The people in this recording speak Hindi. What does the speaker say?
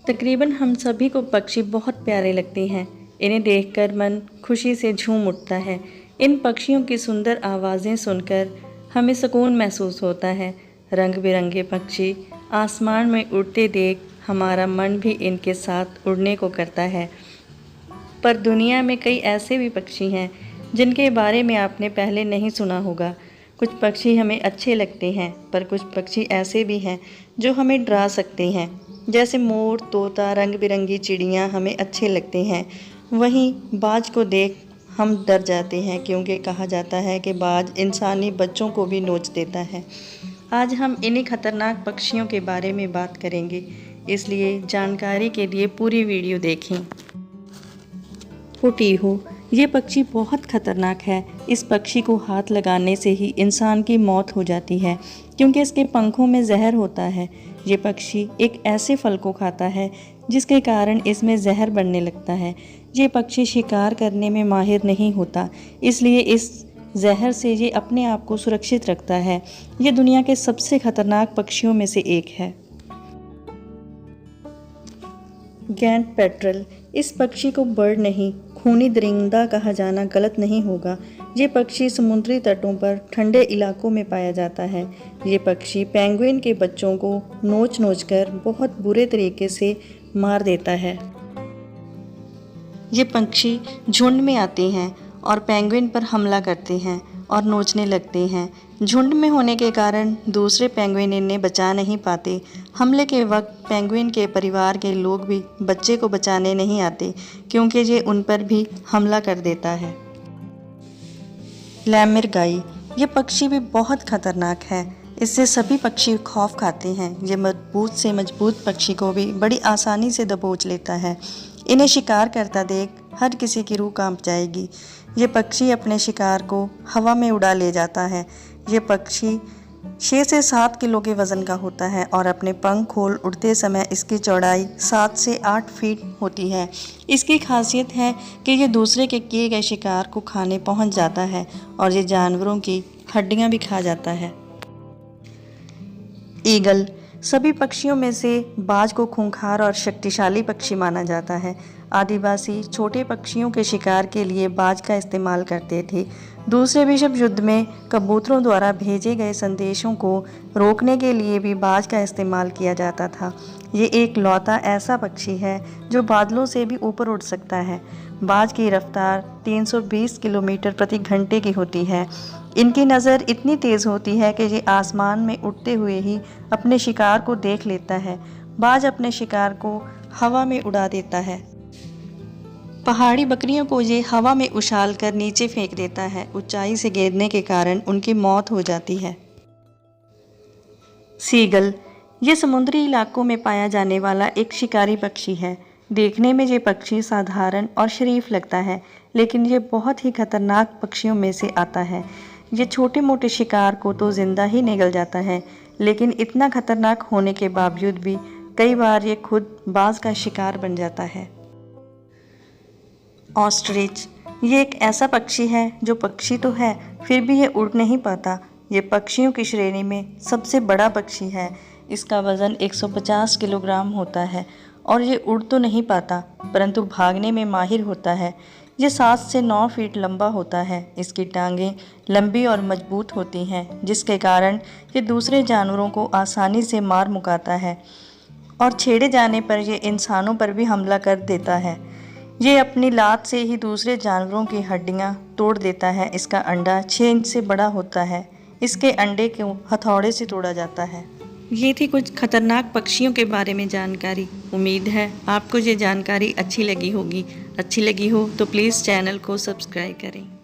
तकरीबन हम सभी को पक्षी बहुत प्यारे लगते हैं। इन्हें देखकर मन खुशी से झूम उठता है। इन पक्षियों की सुंदर आवाज़ें सुनकर हमें सुकून महसूस होता है। रंग बिरंगे पक्षी आसमान में उड़ते देख हमारा मन भी इनके साथ उड़ने को करता है। पर दुनिया में कई ऐसे भी पक्षी हैं जिनके बारे में आपने पहले नहीं सुना होगा। कुछ पक्षी हमें अच्छे लगते हैं, पर कुछ पक्षी ऐसे भी हैं जो हमें डरा सकते हैं। जैसे मोर, तोता, रंग बिरंगी चिड़ियाँ हमें अच्छे लगते हैं, वहीं बाज को देख हम डर जाते हैं, क्योंकि कहा जाता है कि बाज इंसानी बच्चों को भी नोच देता है। आज हम इन्हीं खतरनाक पक्षियों के बारे में बात करेंगे, इसलिए जानकारी के लिए पूरी वीडियो देखें। पुटीहू, ये पक्षी बहुत खतरनाक है। इस पक्षी को हाथ लगाने से ही इंसान की मौत हो जाती है, क्योंकि इसके पंखों में जहर होता है। ये पक्षी एक ऐसे फल को खाता है जिसके कारण इसमें जहर बनने लगता है। ये पक्षी शिकार करने में माहिर नहीं होता, इसलिए इस जहर से ये अपने आप को सुरक्षित रखता है। ये दुनिया के सबसे खतरनाक पक्षियों में से एक है। गैंट पेट्रल, इस पक्षी को बर्ड नहीं, खूनी दरिंदा कहा जाना गलत नहीं होगा। ये पक्षी समुद्री तटों पर ठंडे इलाकों में पाया जाता है। ये पक्षी पेंगुइन के बच्चों को नोच नोच कर बहुत बुरे तरीके से मार देता है। ये पक्षी झुंड में आते हैं और पेंगुइन पर हमला करते हैं और नोचने लगते हैं। झुंड में होने के कारण दूसरे पेंगुइन इन्हें बचा नहीं पाते। हमले के वक्त पेंगुइन के परिवार के लोग भी बच्चे को बचाने नहीं आते, क्योंकि ये उन पर भी हमला कर देता है। लैमिरगाई, ये पक्षी भी बहुत खतरनाक है। इससे सभी पक्षी खौफ खाते हैं। ये मजबूत से मजबूत पक्षी को भी बड़ी आसानी से दबोच लेता है। इन्हें शिकार करता देख हर किसी की रूह कांप जाएगी। ये पक्षी अपने शिकार को हवा में उड़ा ले जाता है। ये पक्षी 6 से 7 किलो के वज़न का होता है और अपने पंख खोल उड़ते समय इसकी चौड़ाई 7 से 8 फीट होती है। इसकी खासियत है कि ये दूसरे के किए गए शिकार को खाने पहुंच जाता है और ये जानवरों की हड्डियां भी खा जाता है। ईगल, सभी पक्षियों में से बाज को खूंखार और शक्तिशाली पक्षी माना जाता है। आदिवासी छोटे पक्षियों के शिकार के लिए बाज का इस्तेमाल करते थे। दूसरे विश्व युद्ध में कबूतरों द्वारा भेजे गए संदेशों को रोकने के लिए भी बाज का इस्तेमाल किया जाता था। ये एक लौता ऐसा पक्षी है जो बादलों से भी ऊपर उड़ सकता है। बाज की रफ्तार 320 किलोमीटर प्रति घंटे की होती है। इनकी नज़र इतनी तेज़ होती है कि ये आसमान में उड़ते हुए ही अपने शिकार को देख लेता है। बाज अपने शिकार को हवा में उड़ा देता है। पहाड़ी बकरियों को ये हवा में उछाल कर नीचे फेंक देता है। ऊंचाई से गिरने के कारण उनकी मौत हो जाती है। सीगल, ये समुद्री इलाकों में पाया जाने वाला एक शिकारी पक्षी है। देखने में ये पक्षी साधारण और शरीफ लगता है, लेकिन ये बहुत ही खतरनाक पक्षियों में से आता है। ये छोटे मोटे शिकार को तो जिंदा ही निगल जाता है, लेकिन इतना खतरनाक होने के बावजूद भी कई बार ये खुद बाज का शिकार बन जाता है। ऑस्ट्रिच, ये एक ऐसा पक्षी है जो पक्षी तो है, फिर भी ये उड़ नहीं पाता। ये पक्षियों की श्रेणी में सबसे बड़ा पक्षी है। इसका वज़न 150 किलोग्राम होता है और ये उड़ तो नहीं पाता, परंतु भागने में माहिर होता है। ये 7 से 9 फीट लंबा होता है। इसकी टांगें लंबी और मजबूत होती हैं, जिसके कारण ये दूसरे जानवरों को आसानी से मार मुकाता है और छेड़े जाने पर ये इंसानों पर भी हमला कर देता है। ये अपनी लात से ही दूसरे जानवरों की हड्डियां तोड़ देता है। इसका अंडा 6 इंच से बड़ा होता है। इसके अंडे को हथौड़े से तोड़ा जाता है। ये थी कुछ खतरनाक पक्षियों के बारे में जानकारी। उम्मीद है आपको ये जानकारी अच्छी लगी होगी। अच्छी लगी हो तो प्लीज़ चैनल को सब्सक्राइब करें।